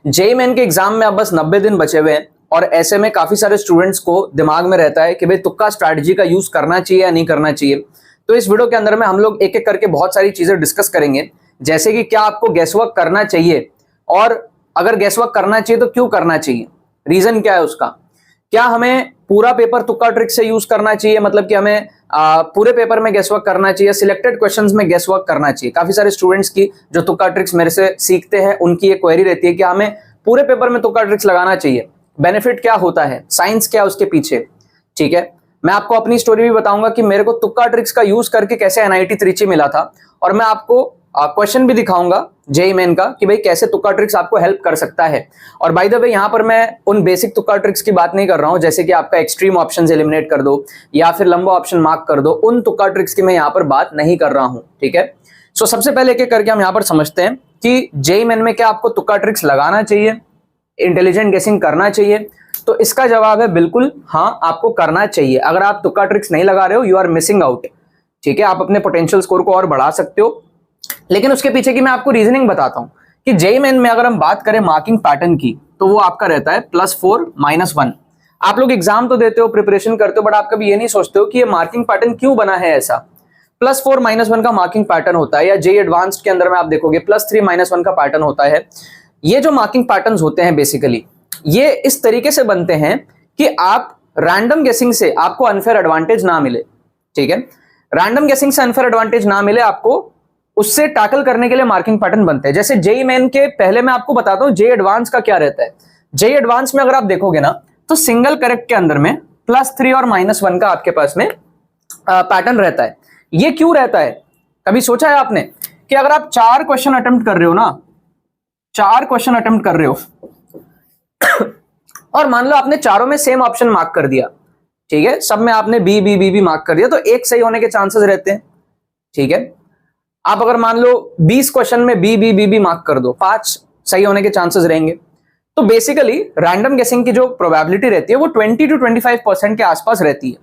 JEE main के exam में अब बस 90 दिन बचे हुए हैं और ऐसे में काफी सारे स्टूडेंट्स को दिमाग में रहता है कि भाई तुक्का स्ट्रैटेजी का यूज करना चाहिए या नहीं करना चाहिए। तो इस वीडियो के अंदर में हम लोग एक एक करके बहुत सारी चीजें डिस्कस करेंगे, जैसे कि क्या आपको गैसवर्क करना चाहिए और अगर गैसवर्क करना चाहिए तो क्यों करना चाहिए, रीजन क्या है उसका, क्या हमें पूरा पेपर तुक्का ट्रिक से यूज करना चाहिए, मतलब कि हमें पूरे पेपर में गैसवर्क करना चाहिए, सिलेक्टेड क्वेश्चंस में गैसवर्क करना चाहिए। काफी सारे स्टूडेंट्स की जो तुक्का ट्रिक्स मेरे से सीखते हैं उनकी ये क्वेरी रहती है कि हमें पूरे पेपर में तुक्का ट्रिक्स लगाना चाहिए, बेनिफिट क्या होता है, साइंस क्या उसके पीछे। ठीक है, मैं आपको अपनी स्टोरी भी बताऊंगा कि मेरे को तुक्का ट्रिक्स का यूज करके कैसे एनआईटी त्रिची मिला था, और मैं आपको क्वेश्चन भी दिखाऊंगा जेईई मेन का कि भाई कैसे तुक्का ट्रिक्स आपको हेल्प कर सकता है। और बाय द वे यहां पर मैं उन बेसिक तुक्का ट्रिक्स की बात नहीं कर रहा हूं, जैसे कि आपका एक्सट्रीम ऑप्शंस एलिमिनेट कर दो या फिर लंबा ऑप्शन मार्क कर दो, उन तुक्का ट्रिक्स की मैं यहां पर बात नहीं कर रहा हूं। ठीक है, सो सबसे पहले एक एक करके हम यहां पर समझते हैं कि जेईई मेन में क्या आपको तुक्का ट्रिक्स लगाना चाहिए, इंटेलिजेंट गेसिंग करना चाहिए। तो इसका जवाब है बिल्कुल हाँ, आपको करना चाहिए। अगर आप तुक्का ट्रिक्स नहीं लगा रहे हो, यू आर मिसिंग आउट। ठीक है, आप अपने पोटेंशियल स्कोर को और बढ़ा सकते हो, लेकिन उसके पीछे की मैं आपको रीजनिंग बताता हूं कि जेईई मेन में अगर हम बात करें मार्किंग पैटर्न की तो वो आपका रहता है +4 -1। आप लोग एग्जाम तो देते हो, प्रिपरेशन करते हो, बट आप कभी ये नहीं सोचते हो कि ये मार्किंग पैटर्न क्यों बना है ऐसा। +4 -1 का मार्किंग पैटर्न होता है, या जेईई एडवांस्ड के अंदर में आप देखोगे +3 -1 का पैटर्न होता है। ये जो मार्किंग पैटर्न्स होते हैं बेसिकली ये इस तरीके से बनते हैं कि आप रैंडम गेसिंग से आपको अनफेयर एडवांटेज ना मिले। ठीक है, रैंडम गेसिंग से अनफेयर एडवांटेज ना मिले आपको, उससे टैकल करने के लिए मार्किंग पैटर्न बनते हैं। जैसे जेईई मेन के पहले मैं आपको बताता हूं जेईई एडवांस का क्या रहता है। जेईई एडवांस में अगर आप देखोगे ना तो सिंगल करेक्ट के अंदर में +3 और -1 का आपके पास में पैटर्न रहता है। ये क्यों रहता है, कभी सोचा है आपने कि अगर आप 4 क्वेश्चन अटेम्प्ट कर रहे हो ना, 4 क्वेश्चन अटेम्प्ट कर रहे हो और मान लो आपने चारों में सेम ऑप्शन मार्क कर दिया, ठीक है, सब में आपने B B B B mark कर दिया, तो एक सही होने के चांसेस रहते हैं। ठीक है, आप अगर मान लो 20 क्वेश्चन में B B B B mark कर दो, 5 सही होने के चांसेस रहेंगे। तो बेसिकली रैंडम गेसिंग की जो प्रोबेबिलिटी रहती है वो 20 to 25% के आसपास रहती है।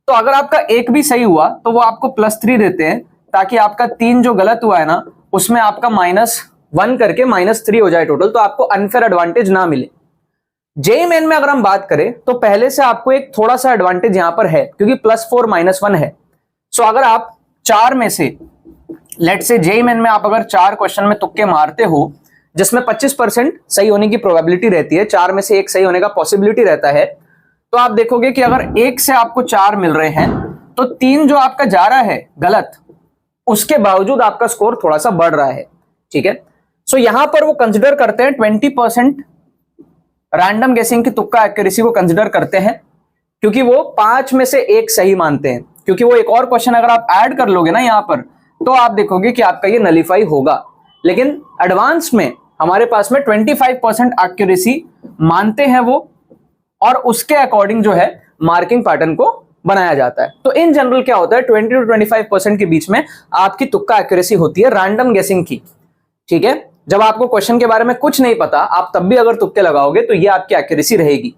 तो अगर आपका एक भी सही हुआ तो वो आपको +3 देते हैं, ताकि आपका 3 जो गलत हुआ है ना उसमें आपका -1 करके -3 हो जाए टोटल, तो आपको अनफेयर एडवांटेज ना मिले। जेईई मेन में अगर हम बात करें तो पहले से आपको एक थोड़ा सा एडवांटेज यहां पर है, क्योंकि +4 -1 है। सो अगर आप 4 में से लेट से जेईई मेन में आप अगर 4 क्वेश्चन में तुक्के मारते हो जिसमें 25% सही होने की प्रोबेबिलिटी रहती है, 4 में से एक सही होने का पॉसिबिलिटी रहता है, तो आप देखोगे कि अगर एक से आपको 4 मिल रहे हैं तो 3 जो आपका जा रहा है गलत, उसके बावजूद आपका स्कोर थोड़ा सा बढ़ रहा है। ठीक है, सो यहां पर वो कंसिडर करते हैं 20% रैंडम गेसिंग की तुक्का एक्यूरेसी को कंसिडर करते हैं, क्योंकि वो 5 में से एक सही मानते हैं। क्योंकि वो एक और क्वेश्चन अगर आप ऐड कर लोगे ना यहां पर, तो आप देखोगे कि आपका ये नलीफाई होगा। लेकिन एडवांस में हमारे पास में 25% एक्यूरेसी मानते हैं वो, और उसके अकॉर्डिंग जो है मार्किंग पैटर्न को बनाया जाता है। तो इन जनरल क्या होता है, 20 to 25% के बीच में आपकी तुक्का एक्यूरेसी होती है रैंडम गेसिंग की। ठीक है, जब आपको क्वेश्चन के बारे में कुछ नहीं पता, आप तब भी अगर तुक्के लगाओगे तो ये आपकी एक्यूरेसी रहेगी।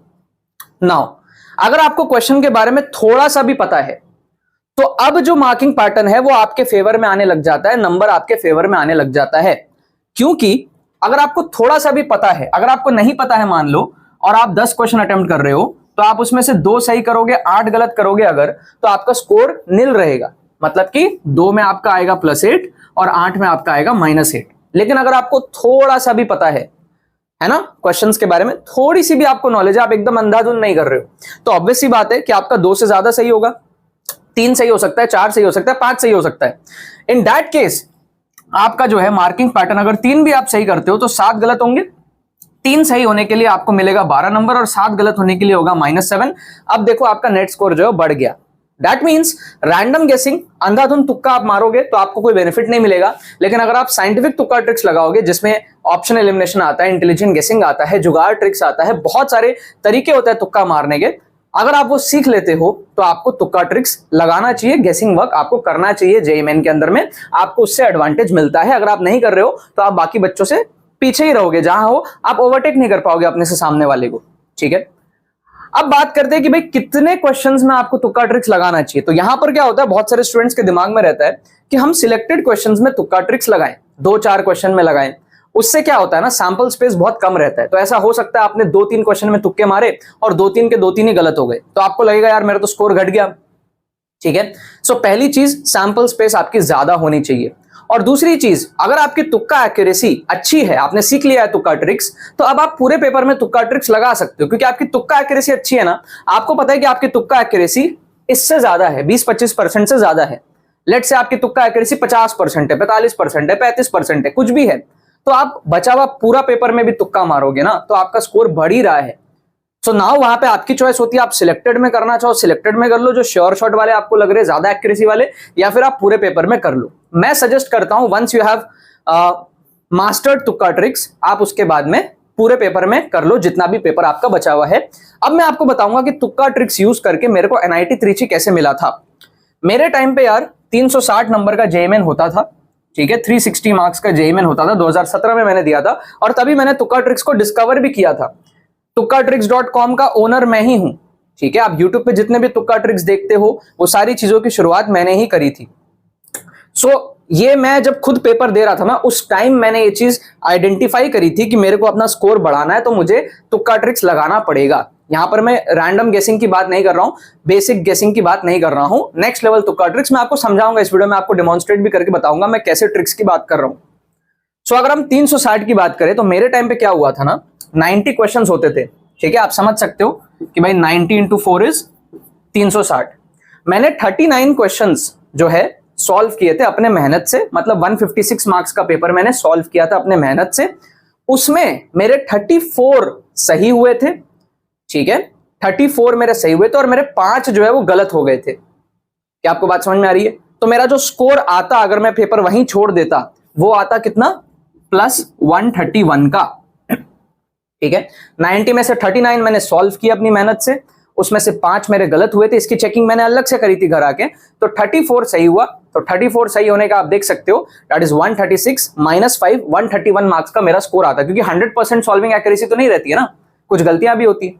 नाउ अगर आपको क्वेश्चन के बारे में थोड़ा सा भी पता है तो अब जो मार्किंग पैटर्न है वो आपके फेवर में आने लग जाता है, नंबर आपके फेवर में आने लग जाता है। क्योंकि अगर आपको थोड़ा सा भी पता है, अगर आपको नहीं पता है मान लो, और आप 10 क्वेश्चन अटेम्प्ट कर रहे हो, तो आप उसमें से 2 सही करोगे, 8 गलत करोगे अगर, तो आपका स्कोर नील रहेगा। मतलब कि 2 में आपका आएगा +8 और 8 में आपका आएगा -8। लेकिन अगर आपको थोड़ा सा भी पता है ना, क्वेश्चंस के बारे में थोड़ी सी भी आपको नॉलेज है, आप एकदम अंधाधुंध नहीं कर रहे हो, तो ऑब्वियस सी बात है कि आपका 2 से ज्यादा सही होगा, 3 सही हो सकता है, 4 सही हो सकता है, 5 सही हो सकता है। इन दैट केस आपका जो है मार्किंग पैटर्न, अगर 3 भी आप सही करते हो तो 7 गलत होंगे। 3 सही होने के लिए आपको मिलेगा 12 नंबर और 7 गलत होने के लिए होगा -7। अब देखो आपका नेट स्कोर जो है बढ़ गया। दैट मीन्स रैंडम गेसिंग, अंधाधुंध तुक्का आप मारोगे तो आपको कोई बेनिफिट नहीं मिलेगा। लेकिन अगर आप साइंटिफिक तुक्का ट्रिक्स लगाओगे जिसमें ऑप्शन एलिमिनेशन आता है, इंटेलिजेंट गेसिंग आता है, जुगाड़ ट्रिक्स आता है, बहुत सारे तरीके होते हैं तुक्का मारने के, अगर आप वो सीख लेते हो तो आपको तुक्का ट्रिक्स लगाना चाहिए, गेसिंग वर्क आपको करना चाहिए। जेईई मेन के अंदर में आपको उससे एडवांटेज मिलता है। अगर आप नहीं कर रहे हो तो आप बाकी बच्चों से पीछे ही रहोगे, जहां हो आप ओवरटेक नहीं कर पाओगे अपने से सामने वाले को। ठीक है, अब बात करते हैं कि भाई कितने क्वेश्चंस में आपको तुक्का ट्रिक्स लगाना चाहिए। तो यहां पर क्या होता है, बहुत सारे स्टूडेंट्स के दिमाग में रहता है कि हम सिलेक्टेड क्वेश्चंस में तुक्का ट्रिक्स लगाएं, 2-4 क्वेश्चन में लगाएं, उससे क्या होता है ना, सैंपल स्पेस बहुत कम रहता है। तो ऐसा हो सकता है आपने 2-3 क्वेश्चन में तुक्के मारे और 2-3 के 2-3 ही गलत हो गए, तो आपको लगेगा यार मेरा तो स्कोर घट गया। ठीक है, सो पहली चीज सैंपल स्पेस आपकी ज्यादा होनी चाहिए। और दूसरी चीज, अगर आपकी तुक्का एक्यूरेसी अच्छी है, आपने सीख लिया है तुक्का ट्रिक्स, तो अब आप पूरे पेपर में तुक्का ट्रिक्स लगा सकते हो, क्योंकि आपकी तुक्का एक्यूरेसी अच्छी है ना। आपको पता है कि आपकी तुक्का एक्यूरेसी इससे ज्यादा है, 20-25% से ज्यादा है। लेट से आपकी तुक्का एक्यूरेसी 50% है, 45% है, 35% है, कुछ भी है, तो आप बचा हुआ पूरा पेपर में भी तुक्का मारोगे ना, तो आपका स्कोर बढ़ ही रहा है। सो नाउ वहां पे आपकी चॉइस होती है, आप सिलेक्टेड में करना चाहो सिलेक्टेड में कर लो, जो श्योर शॉट वाले आपको लग रहे हैं ज्यादा एक्यूरेसी वाले, या फिर आप पूरे पेपर में कर लो। मैं सजेस्ट करता हूं वंस यू हैव मास्टर्ड तुक्का ट्रिक्स, आप उसके बाद में पूरे पेपर में कर लो, जितना भी पेपर आपका बचा हुआ है। अब मैं आपको बताऊंगा कि तुक्का ट्रिक्स यूज करके मेरे को NIT त्रिची कैसे मिला था। मेरे टाइम पे यार 360 नंबर का JMN होता था, ठीक है, 360 मार्क्स का JMN होता था, 2017 में मैंने दिया था, और तभी मैंने तुक्का ट्रिक्स को डिस्कवर भी किया था। tukkatricks.com का ओनर मैं ही हूं, ठीक है। आप YouTube पे जितने भी तुक्का ट्रिक्स देखते हो वो सारी चीजों की शुरुआत मैंने ही करी थी। ये मैं जब खुद पेपर दे रहा था ना, उस टाइम मैंने ये चीज आइडेंटिफाई करी थी कि मेरे को अपना स्कोर बढ़ाना है, तो मुझे तुक्का ट्रिक्स लगाना पड़ेगा। यहां पर मैं रैंडम गेसिंग की बात नहीं कर रहा हूं, बेसिक गेसिंग की बात नहीं कर रहा हूं, नेक्स्ट लेवल तुक्का ट्रिक्स मैं आपको समझाऊंगा इस वीडियो में, आपको डेमोन्स्ट्रेट भी करके बताऊंगा मैं कैसे ट्रिक्स की बात कर रहा हूं। अगर हम 360 की बात करें तो मेरे टाइम पे क्या हुआ था ना, 90 क्वेश्चंस होते थे, ठीक है। आप समझ सकते हो कि भाई 90 × 4 = 360। मैंने 39 क्वेश्चंस जो है सॉल्व किए थे अपने मेहनत से, मतलब 156 मार्क्स का पेपर मैंने सॉल्व किया था अपने मेहनत से। उसमें मेरे 34 सही हुए थे, ठीक है, 34 मेरे सही हुए थे, और मेरे 5 जो है वो गलत हो गए थे। क्या आपको बात समझ में आ रही है? तो मेरा जो स्कोर आता, अगर मैं पेपर वहीं छोड़ देता, वो आता कितना, +131 का, ठीक है। 90 में से 39 मैंने सॉल्व किया अपनी मेहनत से, उसमें से 5 मेरे गलत हुए थे, इसकी चेकिंग मैंने अलग से करी थी घर आके, तो 34 सही हुआ। तो 34 सही होने का आप देख सकते हो, दैट इज 136 - 5, 131 मार्क्स का मेरा स्कोर आता, क्योंकि 100% सॉल्विंग एक्यूरेसी तो नहीं रहती है ना, कुछ गलतियां भी होती है।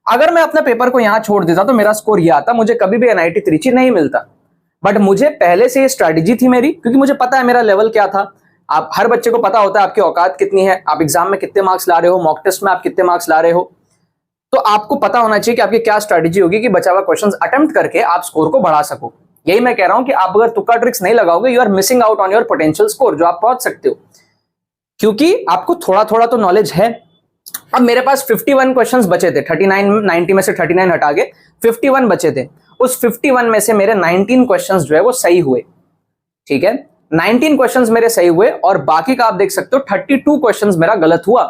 अगर मैं अपना पेपर को यहां छोड़ देता तो मेरा स्कोर ये आता, मुझे कभी भी NIT त्रिची नहीं मिलता। बट मुझे पहले से ये स्ट्रैटेजी थी मेरी, क्योंकि मुझे पता है मेरा लेवल क्या था। आप हर बच्चे को पता होता है आपकी औकात कितनी है, आप एग्जाम में कितने मार्क्स ला रहे हो, मॉक टेस्ट में आप कितने मार्क्स ला रहे हो। तो आपको पता होना चाहिए कि आपकी क्या स्ट्रैटेजी होगी कि बचा हुआ क्वेश्चंस अटेम्प्ट करके आप स्कोर को बढ़ा सको। यही मैं कह रहा हूं कि आप अगर तुक्का ट्रिक्स नहीं लगाओगे, you are missing out on your potential score, जो आप पहुंच सकते हो, क्योंकि आपको थोड़ा थोड़ा तो नॉलेज है। अब मेरे पास 51 क्वेश्चंस बचे थे, 90 में से 39 हटा के 51 बचे थे। उस 51 में से मेरे 19 क्वेश्चंस जो है वो सही हुए, ठीक है, 19 क्वेश्चंस मेरे सही हुए, और बाकी का आप देख सकते हो 32 क्वेश्चंस मेरा गलत हुआ,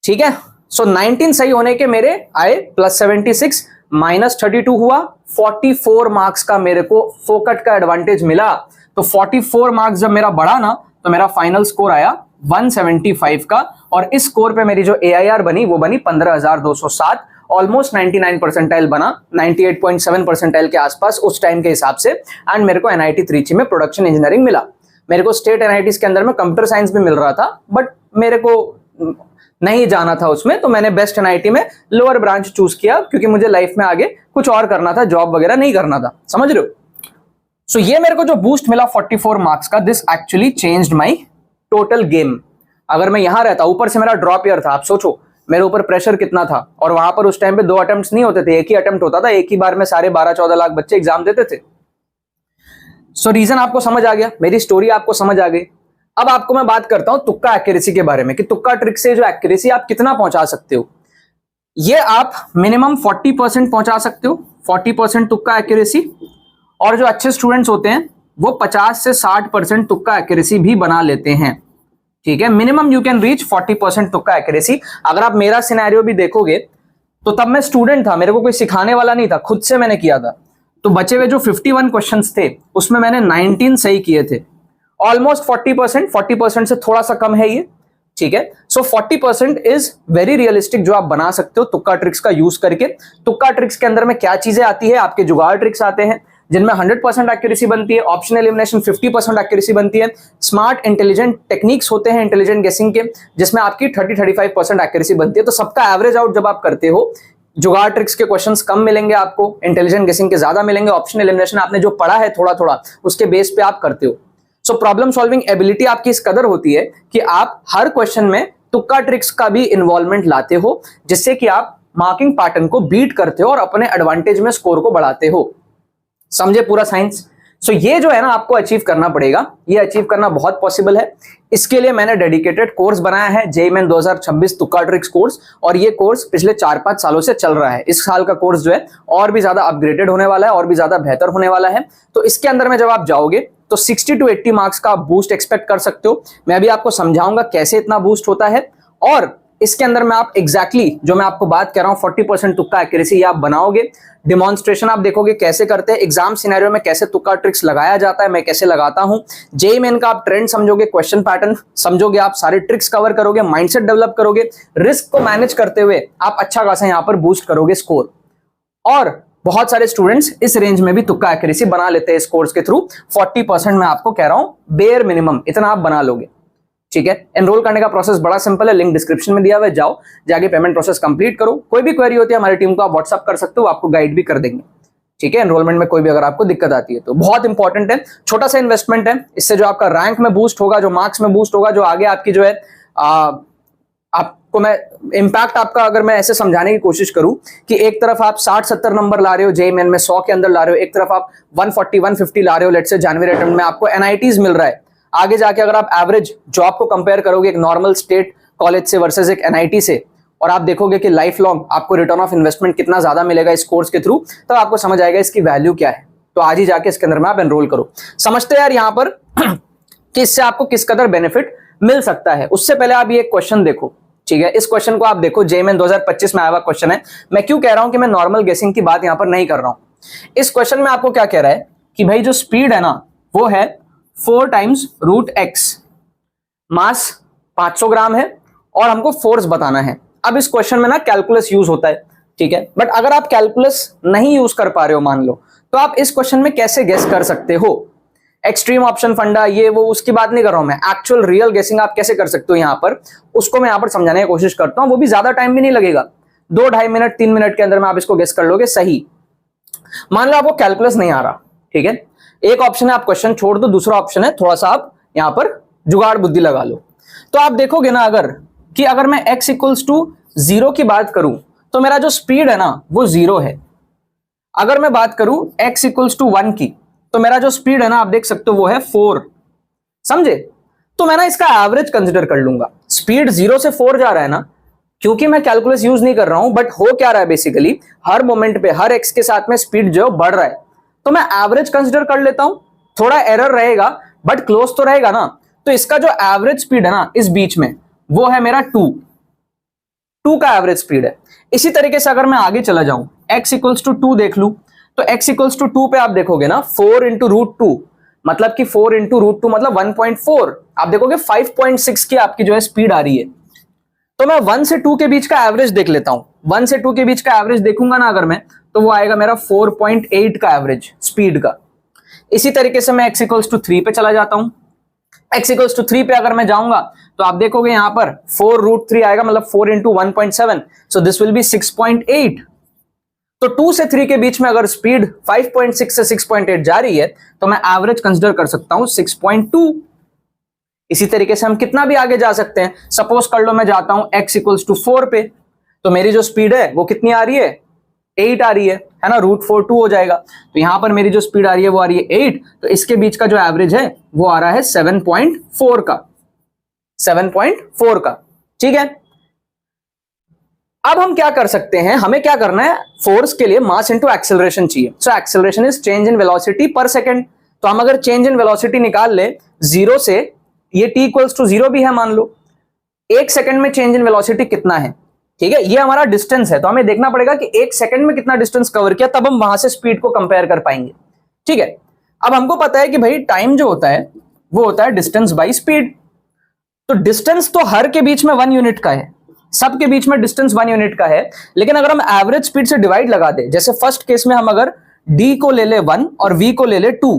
ठीक है। 19 सही होने के मेरे आए +76 - 32 हुआ, 44 मार्क्स का मेरे को फोकट का एडवांटेज मिला। तो 44 मार्क्स जब मेरा बढ़ा ना, तो मेरा फाइनल स्कोर आया 175 का, और इस स्कोर पे मेरी जो AIR बनी वो बनी 15,207, ऑलमोस्ट 99 परसेंटाइल बना, 98.7 परसेंटाइल के आसपास उस टाइम के हिसाब से। एंड मेरे को NIT त्रिची में प्रोडक्शन इंजीनियरिंग मिला। मेरे को स्टेट NITs के अंदर में कंप्यूटर साइंस भी मिल रहा था, बट मेरे को नहीं जाना था उसमें, तो मैंने बेस्ट NIT में लोअर ब्रांच चूज किया, क्योंकि मुझे लाइफ में आगे कुछ और करना था, जॉब वगैरह नहीं करना था, समझ रहे हो। ये मेरे को जो बूस्ट मिला 44 मार्क्स का, this actually changed my total game. अगर मैं यहां रहता, ऊपर से मेरा ड्रॉप ईयर था, आप सोचो मेरे ऊपर प्रेशर कितना था, और वहां पर उस टाइम पे 2 अटेम्प्ट्स नहीं होते थे, एक ही अटेम्प्ट होता था, एक ही बार में सारे 12-14 लाख बच्चे एग्जाम देते थे। रीजन आपको समझ आ गया, मेरी स्टोरी आपको समझ आ गई। अब आपको मैं बात करता हूं तुक्का एक्यूरेसी के बारे में, कि तुक्का ट्रिक से जो एक्यूरेसी आप कितना पहुंचा सकते हो। ये आप मिनिमम 40% पहुंचा सकते हो, 40% तुक्का एक्यूरेसी, और जो अच्छे स्टूडेंट्स होते हैं वो 50 से 60% तुक्का एक्यूरेसी भी बना लेते हैं, ठीक है। मिनिमम यू कैन रीच 40% तुक्का एक्यूरेसी। अगर आप मेरा सिनेरियो भी देखोगे तो तब मैं स्टूडेंट था, मेरे को कोई सिखाने वाला नहीं था, खुद से मैंने किया था। तो बचे हुए जो 51 क्वेश्चंस थे उसमें मैंने 19 सही किए थे, ऑलमोस्ट 40% से थोड़ा सा कम है ये, ठीक है। 40% इज वेरी रियलिस्टिक जो आप बना सकते हो तुक्का ट्रिक्स का यूज करके। तुक्का ट्रिक्स के अंदर में क्या चीजें आती है, आपके जुगाड़ ट्रिक्स आते हैं जिनमें 100% एक्यूरेसी बनती है, ऑप्शन एलिमिनेशन 50% एक्यूरेसी बनती है, स्मार्ट इंटेलिजेंट टेक्निक्स होते हैं इंटेलिजेंट गेसिंग के, जिसमें आपकी 30-35% एक्यूरेसी बनती है। तो सबका एवरेज आउट जब आप करते हो, जुगाड़ ट्रिक्स के क्वेश्चंस कम मिलेंगे आपको, इंटेलिजेंट गेसिंग के ज्यादा मिलेंगे, ऑप्शन एलिमिनेशन आपने जो पढ़ा है थोड़ा थोड़ा उसके बेस पे आप करते हो। सो प्रॉब्लम सॉल्विंग एबिलिटी आपकी इस कदर होती है कि आप हर क्वेश्चन में तुक्का ट्रिक्स का भी इन्वॉल्वमेंट लाते हो, जिससे कि आप मार्किंग पैटर्न को बीट करते हो और अपने एडवांटेज में स्कोर को बढ़ाते हो। समझे पूरा साइंस? सो ये जो है ना आपको अचीव करना पड़ेगा, ये अचीव करना बहुत पॉसिबल है। इसके लिए मैंने डेडिकेटेड कोर्स बनाया है, जेईई मेन 2026 तुक्का ट्रिक्स कोर्स, और ये कोर्स पिछले 4-5 सालों से चल रहा है। इस साल का कोर्स जो है और भी ज्यादा अपग्रेडेड होने वाला है और भी ज्यादा बेहतर होने वाला है। तो इसके अंदर में जब आप जाओगे तो 60 to 80 मार्क्स का आप बूस्ट एक्सपेक्ट कर सकते हो। मैं अभी आपको समझाऊंगा कैसे इतना बूस्ट होता है, और इसके अंदर में आप एग्जैक्टली जो मैं आपको बात कर रहा हूं 40% तुक्का एक्यूरेसी आप बनाओगे। डिमॉन्स्ट्रेशन आप देखोगे कैसे करते हैं, एग्जाम सिनेरियो में कैसे तुक्का ट्रिक्स लगाया जाता है, मैं कैसे लगाता हूं। जेईई मेन का आप ट्रेंड समझोगे, क्वेश्चन पैटर्न समझोगे, आप सारे ट्रिक्स कवर करोगे, माइंडसेट डेवलप करोगे, रिस्क को मैनेज करते हुए आप अच्छा खासा यहां पर बूस्ट करोगे स्कोर। और बहुत सारे स्टूडेंट्स इस रेंज में भी तुक्का एक्यूरेसी बना लेते हैं इस कोर्स के थ्रू। 40% मैं आपको कह रहा हूं, बेयर मिनिमम इतना आप बना लोगे। ठीक है, एनरोल करने का प्रोसेस बड़ा सिंपल है, लिंक डिस्क्रिप्शन में दिया हुआ है, जाओ जाके पेमेंट प्रोसेस कंप्लीट करो। कोई भी क्वेरी होती है हमारी टीम को आप व्हाट्सअप कर सकते हो, आपको गाइड भी कर देंगे। ठीक है, एनरोलमेंट में कोई भी अगर आपको दिक्कत आती है तो बहुत इंपॉर्टेंट है, छोटा सा इन्वेस्टमेंट है, इससे जो आपका रैंक में बूस्ट होगा, जो मार्क्स में बूस्ट होगा, जो आगे आपकी जो है आपको मैं इंपैक्ट आपका अगर मैं ऐसे समझाने की कोशिश करूं कि एक तरफ आप 60-70 नंबर ला रहे हो जेईई मेन में 100 के अंदर ला रहे हो, एक तरफ आप 140-150 ला रहे हो, लेट्स से जनवरी अटेम्प्ट में आपको एनआईटीज मिल रहा है। आगे जाके अगर आप एवरेज जॉब को कंपेयर करोगे एक नॉर्मल स्टेट कॉलेज से वर्सेस एक एनआईटी से, और आप देखोगे कि लाइफ लॉन्ग आपको रिटर्न ऑफ इन्वेस्टमेंट कितना ज्यादा मिलेगा इस कोर्स के थ्रू, तो आपको समझ आएगा इसकी वैल्यू क्या है। तो आज ही जाके इसके अंदर में आप एनरोल करो। समझते हैं यार यहां पर कि इससे आपको किस कदर बेनिफिट मिल सकता है। उससे पहले आप ये क्वेश्चन देखो। ठीक है, इस क्वेश्चन को आप देखो, जेईई मेन 2025 में आया हुआ क्वेश्चन है। मैं क्यों कह रहा हूं कि मैं नॉर्मल गेसिंग की बात यहां पर नहीं कर रहा हूं। इस क्वेश्चन में आपको क्या कह रहा है कि भाई जो स्पीड है ना वो है 4 टाइम्स रूट एक्स, मास 500 ग्राम है और हमको फोर्स बताना है। अब इस क्वेश्चन में ना कैलकुलस यूज होता है, ठीक है, बट अगर आप कैलकुलस नहीं यूज कर पा रहे हो मान लो, तो आप इस क्वेश्चन में कैसे गेस कर सकते हो। एक्सट्रीम ऑप्शन फंडा ये वो उसकी बात नहीं कर रहा हूं मैं, एक्चुअल रियल गेसिंग आप कैसे कर सकते हो यहां पर, उसको मैं यहां पर समझाने की कोशिश करता हूं। वो भी ज्यादा टाइम भी नहीं लगेगा, 2-2.5 मिनट 3 मिनट के अंदर में आप इसको गेस कर लोगे सही। मान लो आपको कैलकुलस नहीं आ रहा, ठीक है, एक ऑप्शन है आप क्वेश्चन छोड़ दो, दूसरा ऑप्शन है थोड़ा सा आप यहां पर जुगाड़ बुद्धि लगा लो। तो आप देखोगे ना अगर मैं x इक्वल्स टू 0 की बात करूं तो मेरा जो स्पीड है ना वो 0 है। अगर मैं बात करूं x इक्वल्स टू 1 की तो मेरा जो स्पीड है ना आप देख सकते हो वो है 4। समझे? तो मैं ना इसका एवरेज कंसिडर कर लूंगा। स्पीड 0 से 4 जा रहा है ना, क्योंकि मैं कैलकुलस यूज नहीं कर रहा हूं, बट हो क्या रहा है बेसिकली हर मोमेंट पे हर x के साथ में स्पीड जो बढ़ रहा है, तो मैं एवरेज कंसिडर कर लेता हूं। थोड़ा एरर रहेगा बट क्लोज तो रहेगा ना। तो इसका जो एवरेज स्पीड है ना इस बीच में वो है मेरा 2 का एवरेज स्पीड है। इसी तरीके से अगर मैं आगे चला जाऊं x इक्वल्स टू 2 देख लूं तो x इक्वल्स टू 2 पे आप देखोगे ना 4 इंटू रूट 2 मतलब कि 4 इंटू रूट 2 मतलब 1.4, आप देखोगे 5.6 की आपकी जो है स्पीड आ रही है। तो मैं 1 से 2 के बीच का एवरेज देख लेता हूं। 1 से 2 के बीच का एवरेज देखूंगा ना अगर मैं, तो वो आएगा मेरा 4.8 का एवरेज स्पीड का। इसी तरीके से मैं x इक्वल्स टू 3 पे चला जाता हूं। x इक्वल्स टू 3 पे अगर मैं जाऊंगा तो आप देखोगे यहां पर 4 रूट 3 आएगा, मतलब 4 into 1.7, so this will be 6.8। तो 2 से 3 के बीच में अगर स्पीड 5.6 से 6.8 जा रही है तो मैं एवरेज कंसीडर कर सकता हूं 6.2। इसी तरीके से हम कितना भी आगे जा सकते हैं। सपोज कर लो मैं जाता हूं x इक्वल्स टू 4 पे, तो मेरी जो स्पीड है वो कितनी आ रही है, 8 आ रही है ना, रूट 4 2 हो जाएगा। तो यहां पर मेरी जो स्पीड आ रही है वो आ रही है 8, तो इसके बीच का जो एवरेज है वो आ रहा है 7.4 का, 7.4 का। ठीक है, अब हम क्या कर सकते हैं, हमें क्या करना है, फोर्स के लिए मास इनटू एक्सेलरेशन चाहिए। So acceleration is change in velocity पर सेकंड। तो हम अगर चेंज इन वेलोसिटी निकाल ले 0 से, ये t इक्वल्स टू 0 भी है मान लो, 1 सेकंड में चेंज इन वेलोसिटी कितना है, ठीक है, ये हमारा डिस्टेंस है। तो हमें देखना पड़ेगा कि 1 सेकंड में कितना डिस्टेंस कवर किया, तब हम वहां से स्पीड को कंपेयर कर पाएंगे। ठीक है, अब हमको पता है कि भाई टाइम जो होता है वो होता है डिस्टेंस बाई स्पीड। तो डिस्टेंस तो हर के बीच में 1 यूनिट का है, सबके बीच में डिस्टेंस 1 यूनिट का है। लेकिन अगर हम एवरेज स्पीड से डिवाइड लगा दे, जैसे फर्स्ट केस में हम अगर d को ले ले 1 और v को ले ले 2,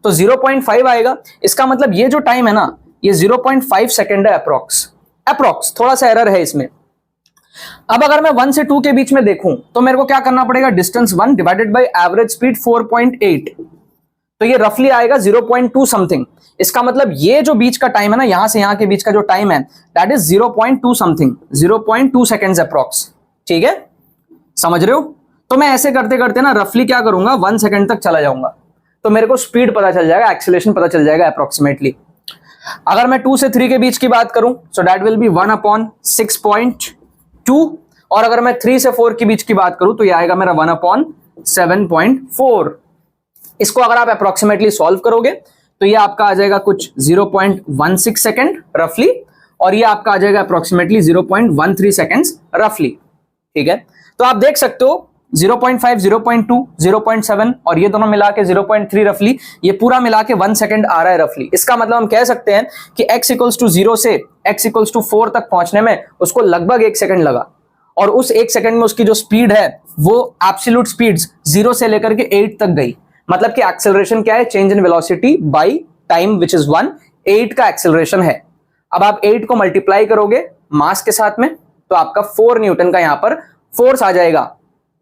तो 0.5 आएगा। इसका मतलब ये जो टाइम है ना ये 0.5 सेकंड है अप्रोक्स, थोड़ा सा एरर है इसमें। अब अगर मैं 1 से 2 के बीच में देखूं तो मेरे को क्या करना पड़ेगा, distance 1 divided by average speed 4.8, तो ये रफली आएगा 0.2 समथिंग। इसका मतलब ये जो बीच का टाइम है ना, यहां से यहां के बीच का जो टाइम है, that is 0.2 something, 0.2 seconds approx. ठीक है, समझ रहे हो? तो मैं ऐसे करते करते ना रफली क्या करूंगा, 1 सेकेंड तक चला जाऊंगा, तो मेरे को स्पीड पता चल जाएगा, एक्सीलरेशन पता चल जाएगा अप्रोक्सीमेटली। अगर मैं 2 से 3 के बीच की बात करूं, सो दैट विल बी 1/6.2, और अगर मैं 3 से 4 के बीच की बात करूं तो ये आएगा मेरा 1/7.4। इसको अगर आप अप्रोक्सीमेटली सॉल्व करोगे तो ये आपका आ जाएगा कुछ 0.16 सेकेंड रफली, और ये आपका आ जाएगा अप्रोक्सीमेटली 0.13 सेकेंड्स रफली। ठीक है, तो आप देख सकते हो 0.5, 0.2, 0.7 और ये दोनों मिला के 0.3 रफली, ये पूरा मिला के 1 सेकेंड आ रहा है रफली। इसका मतलब हम कह सकते हैं कि x इक्वल्स टू 0 से x इक्वल्स टू 4 तक पहुंचने में उसको लगभग 1 सेकेंड लगा, और उस 1 सेकेंड में उसकी जो स्पीड है वो एब्सोल्यूट स्पीड्स 0 से लेकर के 8 तक गई। मतलब कि एक्सेलरेशन क्या है, change in velocity by time which is 1, 8 का एक्सेलरेशन है। अब आप 8 को मल्टीप्लाई करोगे मास के साथ में तो आपका 4 न्यूटन का यहां पर फोर्स आ जाएगा,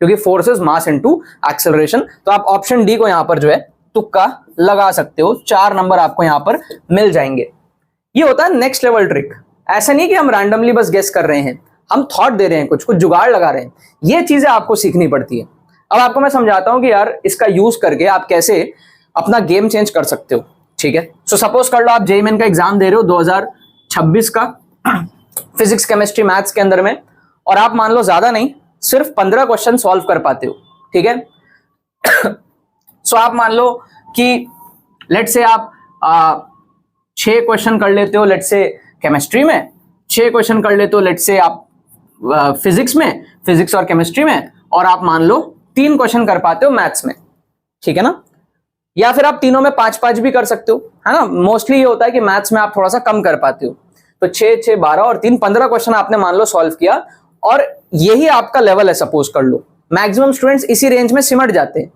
क्योंकि force is mass into acceleration. तो आप ऑप्शन डी को यहां पर जो है तुक्का लगा सकते हो, 4 नंबर आपको यहां पर मिल जाएंगे। ये होता है नेक्स्ट लेवल ट्रिक। ऐसा नहीं कि हम रैंडमली बस गेस कर रहे हैं, हम थॉट दे रहे हैं, कुछ जुगाड़ लगा रहे हैं। ये चीजें आपको सीखनी पड़ती है। अब आपको मैं समझाता हूं कि यार इसका यूज करके आप कैसे अपना गेम चेंज कर सकते हो। ठीक है, सो सपोज कर लो आप जेईई मेन का एग्जाम दे रहे हो 2026 का फिजिक्स केमिस्ट्री मैथ्स के अंदर में, और आप मान लो ज्यादा नहीं, सिर्फ 15 क्वेश्चन सॉल्व कर पाते हो। ठीक है, सो आप मान लो कि लेट से आप 6 क्वेश्चन कर लेते हो लेट से केमिस्ट्री में, 6 क्वेश्चन कर लेते हो लेट से आप फिजिक्स में, फिजिक्स और केमिस्ट्री में, और आप मान लो 3 क्वेश्चन कर पाते हो मैथ्स में। ठीक है ना, या फिर आप तीनों में 5-5 भी कर सकते हो, है ना। मोस्टली ये होता है कि मैथ्स में आप थोड़ा सा कम कर पाते हो, तो 6, 12 और 3, 15 क्वेश्चन आपने मान लो सॉल्व किया, और यही आपका लेवल है सपोज कर लो। मैक्सिमम स्टूडेंट्स इसी रेंज में सिमट जाते हैं।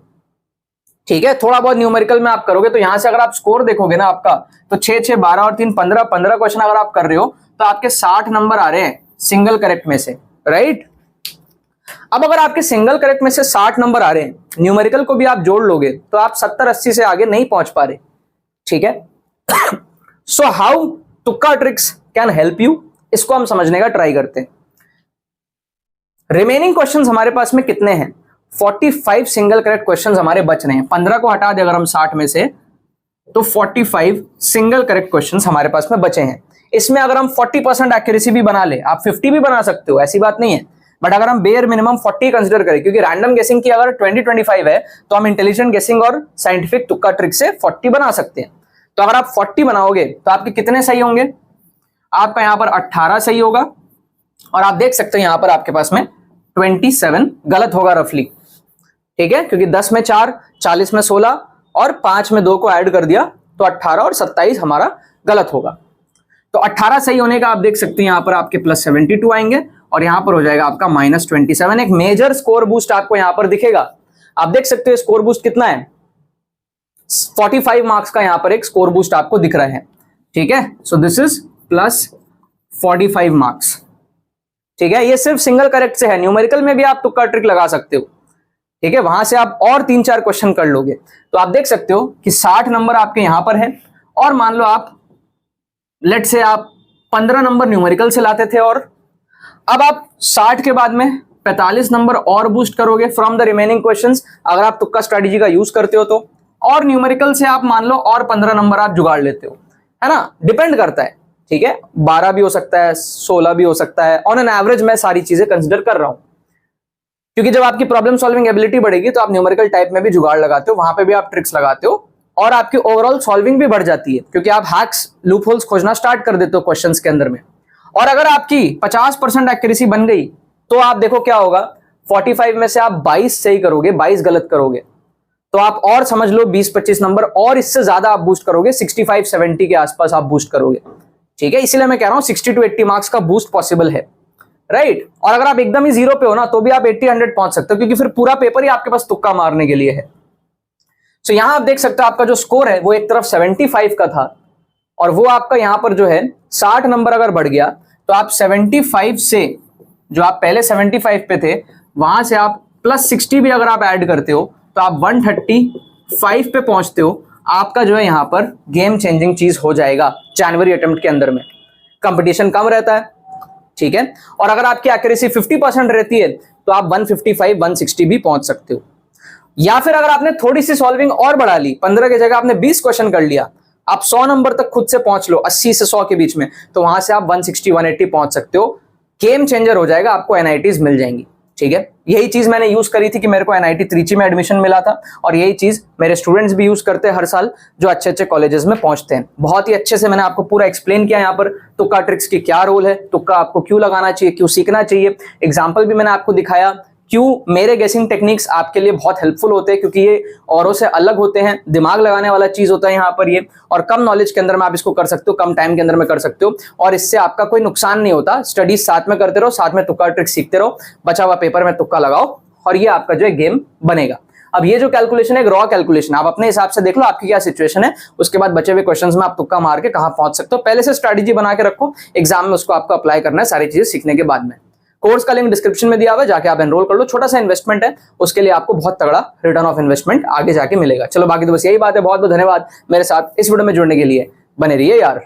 ठीक है, थोड़ा बहुत न्यूमेरिकल में आप करोगे तो यहां से अगर आप स्कोर देखोगे ना आपका, तो 6, 12 और 3, 15 क्वेश्चन अगर आप कर रहे हो तो आपके 60 नंबर आ रहे हैं सिंगल करेक्ट में से, राइट। अब अगर आपके सिंगल करेक्ट में से 60 नंबर आ रहे हैं, न्यूमेरिकल को भी आप जोड़ लोगे तो आप 70-80 से आगे नहीं पहुंच पा रहे। ठीक है, सो हाउ तुक्का ट्रिक्स कैन हेल्प यू, इसको हम समझने का ट्राई करते हैं। रिमेनिंग क्वेश्चंस हमारे पास में कितने हैं? 45 सिंगल करेक्ट क्वेश्चंस हमारे बच रहे हैं। 15 को हटा दे अगर हम 60 में से, तो 45 सिंगल करेक्ट क्वेश्चंस हमारे पास में बचे हैं। इसमें अगर हम 40% एक्यूरेसी भी बना ले, आप 50 भी बना सकते हो, ऐसी बात नहीं है, बट अगर हम बेयर मिनिमम 40 कंसीडर करें, क्योंकि रैंडम गेसिंग की अगर 20-25 है तो हम इंटेलिजेंट गेसिंग और साइंटिफिक तुक्का ट्रिक से 40 बना सकते हैं। तो अगर आप 40 बनाओगे तो आपके कितने सही होंगे? आपका यहां पर 18 सही होगा, और आप देख सकते हैं यहां पर आपके पास में 27 गलत होगा रफली। ठीक है, क्योंकि 10 में 4, 40 में 16 और 5 में 2 को ऐड कर दिया तो 18 और 27 हमारा गलत होगा। तो 18 सही होने का आप देख सकते हैं यहां पर आपके +72 आएंगे, और यहां पर हो जाएगा आपका -27। एक मेजर स्कोर बूस्ट आपको यहां पर दिखेगा। आप देख सकते हो स्कोर बूस्ट कितना है, 45 मार्क्स का यहां पर एक स्कोर बूस्ट आपको दिख रहा है। ठीक है, सो दिस इज +45 मार्क्स। ठीक है, ये सिर्फ सिंगल करेक्ट से है, न्यूमेरिकल में भी आप तुक्का ट्रिक लगा सकते हो। ठीक है, वहां से आप और 3-4 क्वेश्चन कर लोगे तो आप देख सकते हो कि 60 नंबर आपके यहां पर है, और मान लो आप लेट से आप 15 नंबर न्यूमेरिकल से लाते थे, और अब आप 60 के बाद में 45 नंबर और बूस्ट करोगे फ्रॉम द रिमेनिंग क्वेश्चंस, अगर आप तुक्का स्ट्रेटजी का यूज करते हो तो, और न्यूमेरिकल से आप मान लो और 15 नंबर आप जुगाड़ लेते हो, है ना। डिपेंड करता है, ठीक है, 12 भी हो सकता है, 16 भी हो सकता है। ऑन एन एवरेज मैं सारी चीजें कंसिडर कर रहा हूं, क्योंकि जब आपकी प्रॉब्लम सॉल्विंग एबिलिटी बढ़ेगी तो आप न्यूमेरिकल टाइप में भी जुगाड़ लगाते हो, वहां पे भी आप ट्रिक्स लगाते हो, और आपकी ओवरऑल सॉल्विंग भी बढ़ जाती है, क्योंकि आप हैक्स, लूप होल्स खोजना स्टार्ट कर देते हो क्वेश्चंस के अंदर में। और अगर आपकी 50% एक्यूरेसी बन गई तो आप देखो क्या होगा, 45 में से आप 22 सही करोगे, 22 गलत करोगे, तो आप और समझ लो 20-25 नंबर और इससे ज्यादा आप बूस्ट करोगे, 65-70 के आसपास आप बूस्ट करोगे। ठीक है, इसीलिए मैं कह रहा हूं 60 to 80 मार्क्स का बूस्ट पॉसिबल है, राइट। और अगर आप एकदम ही 0 पे हो ना तो भी आप 80-100 पहुंच सकते हो, क्योंकि फिर पूरा पेपर ही आपके पास तुक्का मारने के लिए है। सो यहां आप देख सकते हो आपका जो स्कोर है वो एक तरफ 75 का था, और वो आपका यहां पर जो है 60 नंबर अगर बढ़ गया तो आप 75 से, जो आप पहले 75 पे थे, वहां से आप +60 भी अगर आप ऐड करते हो तो आप 135 पे पहुंचते हो, आपका जो है यहाँ पर गेम चेंजिंग चीज हो जाएगा जनवरी अटेम्प्ट के अंदर में। कंपटीशन कम रहता है, ठीक है, और अगर आपकी एक्यूरेसी 50% रहती है तो आप 155 160 भी पहुंच सकते हो। या फिर अगर आपने थोड़ी सी सॉल्विंग और बढ़ा ली, 15 की जगह आपने 20 क्वेश्चन कर लिया, आप 100 नंबर तक खुद से पहुंच लो, 80 से 100 के बीच में, तो वहां से आप 160 180 पहुंच सकते हो। गेम चेंजर हो जाएगा, आपको एनआईटीज मिल जाएंगी, ठीक है। यही चीज मैंने यूज करी थी कि मेरे को एनआईटी त्रिची में एडमिशन मिला था, और यही चीज मेरे स्टूडेंट्स भी यूज करते हैं हर साल जो अच्छे अच्छे कॉलेजेस में पहुंचते हैं। बहुत ही अच्छे से मैंने आपको पूरा एक्सप्लेन किया यहाँ पर तुक्का ट्रिक्स की क्या रोल है, तुक्का आपको क्यों लगाना चाहिए, क्यों सीखना चाहिए। एग्जाम्पल भी मैंने आपको दिखाया क्यों मेरे गेसिंग टेक्निक्स आपके लिए बहुत हेल्पफुल होते हैं, क्योंकि ये औरों से अलग होते हैं, दिमाग लगाने वाला चीज होता है यहाँ पर ये, और कम नॉलेज के अंदर में आप इसको कर सकते हो, कम टाइम के अंदर में कर सकते हो, और इससे आपका कोई नुकसान नहीं होता। स्टडीज साथ में करते रहो, साथ में तुक्का ट्रिक सीखते रहो, बचा हुआ पेपर में तुक्का लगाओ, और ये आपका जो है गेम बनेगा। अब ये जो कैलकुलेशन है एक रॉ कैलकुलेशन, आप अपने हिसाब से देख लो आपकी क्या सिचुएशन है, उसके बाद बचे हुए क्वेश्चंस में आप तुक्का मार के कहां पहुंच सकते हो। पहले से स्ट्रैटेजी बना के रखो, एग्जाम में उसको आपको अप्लाई करना है सारी चीजें सीखने के बाद में। कोर्स का लिंक डिस्क्रिप्शन में दिया हुआ है, जाके आप एनरोल कर लो। छोटा सा इन्वेस्टमेंट है, उसके लिए आपको बहुत तगड़ा रिटर्न ऑफ इन्वेस्टमेंट आगे जाके मिलेगा। चलो बाकी तो बस यही बात है। बहुत बहुत धन्यवाद मेरे साथ इस वीडियो में जुड़ने के लिए, बने रहिए यार।